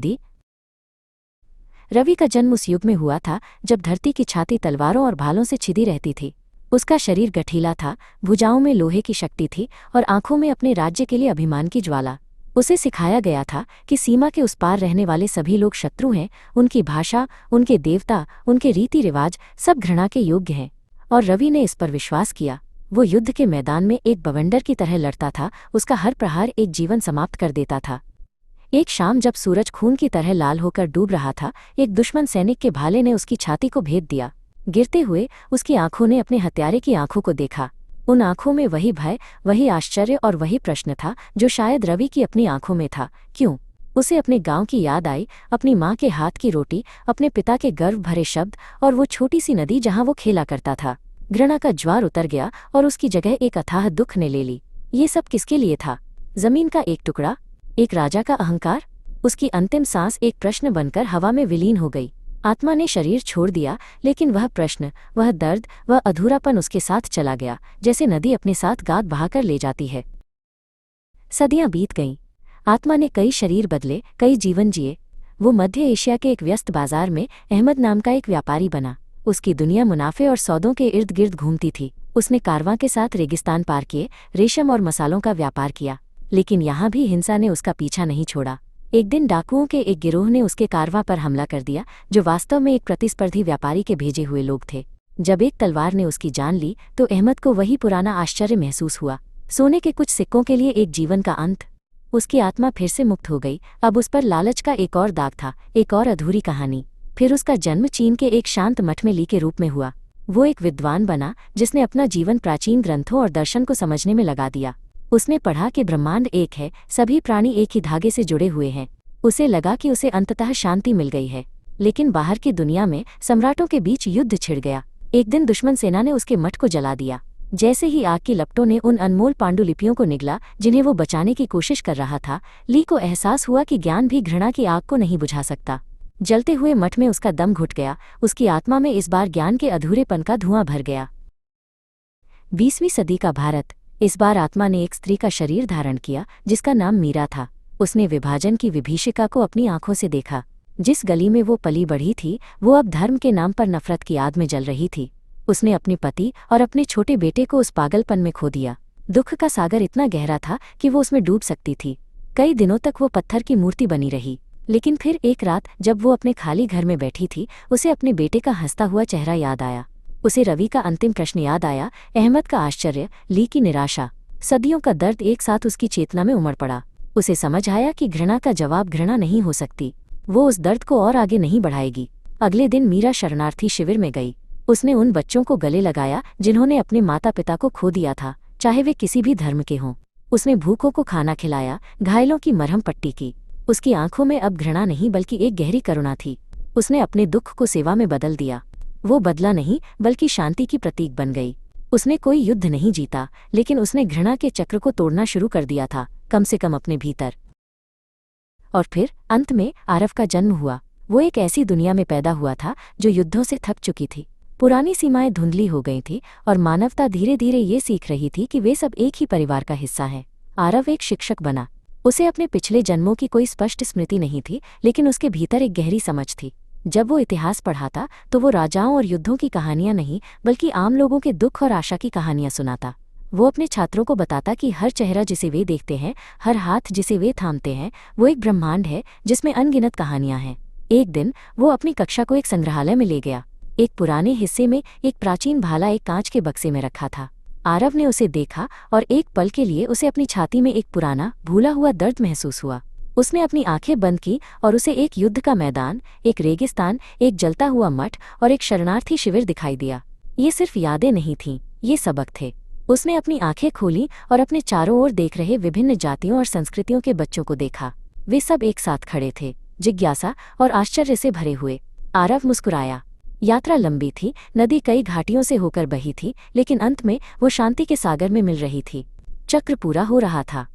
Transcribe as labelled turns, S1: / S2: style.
S1: दी। रवि का जन्म उस युग में हुआ था जब धरती की छाती तलवारों और भालों से छिदी रहती थी। उसका शरीर गठीला था, भुजाओं में लोहे की शक्ति थी और आंखों में अपने राज्य के लिए अभिमान की ज्वाला। उसे सिखाया गया था कि सीमा के उस पार रहने वाले सभी लोग शत्रु हैं, उनकी भाषा, उनके देवता, उनके रीति रिवाज सब घृणा के योग्य हैं। और रवि ने इस पर विश्वास किया। वो युद्ध के मैदान में एक बवंडर की तरह लड़ता था, उसका हर प्रहार एक जीवन समाप्त कर देता था। एक शाम जब सूरज खून की तरह लाल होकर डूब रहा था, एक दुश्मन सैनिक के भाले ने उसकी छाती को भेद दिया। गिरते हुए उसकी आंखों ने अपने हत्यारे की आंखों को देखा। उन आंखों में वही भय, वही आश्चर्य और वही प्रश्न था जो शायद रवि की अपनी आंखों में था। क्यों? उसे अपने गांव की याद आई, अपनी माँ के हाथ की रोटी, अपने पिता के गर्व भरे शब्द और वो छोटी सी नदी जहां वो खेला करता था। घृणा का ज्वार उतर गया और उसकी जगह एक अथाह दुख ने ले ली। ये सब किसके लिए था? जमीन का एक टुकड़ा, एक राजा का अहंकार? उसकी अंतिम सांस एक प्रश्न बनकर हवा में विलीन हो गई। आत्मा ने शरीर छोड़ दिया, लेकिन वह प्रश्न, वह दर्द, वह अधूरापन उसके साथ चला गया, जैसे नदी अपने साथ गाद बहाकर ले जाती है। सदियां बीत गईं। आत्मा ने कई शरीर बदले, कई जीवन जिए। वो मध्य एशिया के एक व्यस्त बाजार में अहमद नाम का एक व्यापारी बना। उसकी दुनिया मुनाफे और सौदों के इर्द गिर्द घूमती थी। उसने कारवां के साथ रेगिस्तान पार किए, रेशम और मसालों का व्यापार किया, लेकिन यहाँ भी हिंसा ने उसका पीछा नहीं छोड़ा। एक दिन डाकुओं के एक गिरोह ने उसके कारवां पर हमला कर दिया, जो वास्तव में एक प्रतिस्पर्धी व्यापारी के भेजे हुए लोग थे। जब एक तलवार ने उसकी जान ली तो अहमद को वही पुराना आश्चर्य महसूस हुआ। सोने के कुछ सिक्कों के लिए एक जीवन का अंत। उसकी आत्मा फिर से मुक्त हो गई। अब उस पर लालच का एक और दाग था, एक और अधूरी कहानी। फिर उसका जन्म चीन के एक शांत मठ में ली के रूप में हुआ। वो एक विद्वान बना जिसने अपना जीवन प्राचीन ग्रंथों और दर्शन को समझने में लगा दिया। उसने पढ़ा कि ब्रह्मांड एक है, सभी प्राणी एक ही धागे से जुड़े हुए हैं। उसे लगा कि उसे अंततः शांति मिल गई है। लेकिन बाहर की दुनिया में सम्राटों के बीच युद्ध छिड़ गया। एक दिन दुश्मन सेना ने उसके मठ को जला दिया। जैसे ही आग की लपटों ने उन अनमोल पांडुलिपियों को निगला जिन्हें वो बचाने की कोशिश कर रहा था, ली को एहसास हुआ कि ज्ञान भी घृणा की आग को नहीं बुझा सकता। जलते हुए मठ में उसका दम घुट गया। उसकी आत्मा में इस बार ज्ञान के अधूरेपन का धुआं भर गया। 20वीं सदी का भारत। इस बार आत्मा ने एक स्त्री का शरीर धारण किया जिसका नाम मीरा था। उसने विभाजन की विभीषिका को अपनी आंखों से देखा। जिस गली में वो पली बढ़ी थी, वो अब धर्म के नाम पर नफरत की आग में जल रही थी। उसने अपने पति और अपने छोटे बेटे को उस पागलपन में खो दिया। दुख का सागर इतना गहरा था कि वो उसमें डूब सकती थी। कई दिनों तक वो पत्थर की मूर्ति बनी रही, लेकिन फिर एक रात जब वो अपने खाली घर में बैठी थी, उसे अपने बेटे का हंसता हुआ चेहरा याद आया। उसे रवि का अंतिम प्रश्न याद आया, अहमद का आश्चर्य, ली की निराशा। सदियों का दर्द एक साथ उसकी चेतना में उमड़ पड़ा। उसे समझ आया कि घृणा का जवाब घृणा नहीं हो सकती। वो उस दर्द को और आगे नहीं बढ़ाएगी। अगले दिन मीरा शरणार्थी शिविर में गई। उसने उन बच्चों को गले लगाया जिन्होंने अपने माता पिता को खो दिया था, चाहे वे किसी भी धर्म के हों। उसने भूखों को खाना खिलाया, घायलों की मरहम पट्टी की। उसकी आंखों में अब घृणा नहीं बल्कि एक गहरी करुणा थी। उसने अपने दुख को सेवा में बदल दिया। वो बदला नहीं बल्कि शांति की प्रतीक बन गई। उसने कोई युद्ध नहीं जीता, लेकिन उसने घृणा के चक्र को तोड़ना शुरू कर दिया था, कम से कम अपने भीतर। और फिर अंत में आरव का जन्म हुआ। वो एक ऐसी दुनिया में पैदा हुआ था जो युद्धों से थक चुकी थी। पुरानी सीमाएं धुंधली हो गई थी और मानवता धीरे धीरे ये सीख रही थी कि वे सब एक ही परिवार का हिस्सा हैं। आरव एक शिक्षक बना। उसे अपने पिछले जन्मों की कोई स्पष्ट स्मृति नहीं थी, लेकिन उसके भीतर एक गहरी समझ थी। जब वो इतिहास पढ़ाता तो वो राजाओं और युद्धों की कहानियां नहीं बल्कि आम लोगों के दुख और आशा की कहानियां सुनाता। वो अपने छात्रों को बताता कि हर चेहरा जिसे वे देखते हैं, हर हाथ जिसे वे थामते हैं, वो एक ब्रह्मांड है जिसमें अनगिनत कहानियां हैं। एक दिन वो अपनी कक्षा को एक संग्रहालय में ले गया। एक पुराने हिस्से में एक प्राचीन भाला एक कांच के बक्से में रखा था। आरव ने उसे देखा और एक पल के लिए उसे अपनी छाती में एक पुराना भूला हुआ दर्द महसूस हुआ। उसने अपनी आंखें बंद की और उसे एक युद्ध का मैदान, एक रेगिस्तान, एक जलता हुआ मठ और एक शरणार्थी शिविर दिखाई दिया। ये सिर्फ यादें नहीं थीं, ये सबक थे। उसने अपनी आंखें खोलीं और अपने चारों ओर देख रहे विभिन्न जातियों और संस्कृतियों के बच्चों को देखा। वे सब एक साथ खड़े थे, जिज्ञासा और आश्चर्य से भरे हुए। आरव मुस्कुराया। यात्रा लंबी थी, नदी कई घाटियों से होकर बही थी, लेकिन अंत में वो शांति के सागर में मिल रही थी। चक्र पूरा हो रहा था।